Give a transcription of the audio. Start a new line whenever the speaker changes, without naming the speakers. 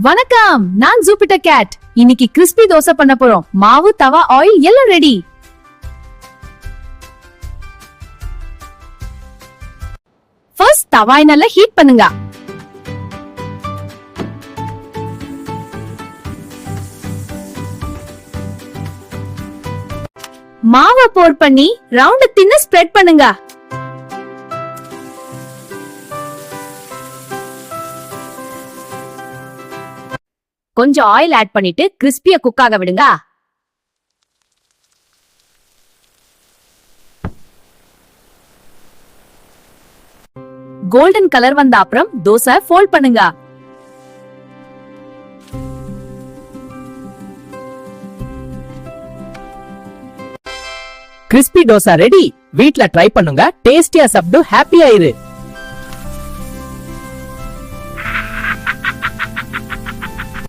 வணக்கம், நான் Jupiter gate. இன்னைக்கு கிறிஸ்பி தோசை பண்ண போறோம். மாவு, தவா, ஆயில் எல்லாம் ரெடி. ஃபர்ஸ்ட் தவாயை நல்லா ஹீட் பண்ணுங்க. மாவை போர் பண்ணி ரவுண்ட் தின்ன ஸ்ப்ரெட் பண்ணுங்க. கொஞ்சம் ஆயில் ஆட் பண்ணிட்டு கிறிஸ்பியா குக் ஆக விடுங்க. கோல்டன் கலர் வந்த அப்புறம் தோசை ஃபோல்ட் பண்ணுங்க.
Crispy dosa ready. வீட்ல ட்ரை பண்ணுங்க. டேஸ்டியா சாப்பிட்டு ஹாப்பியா இரு.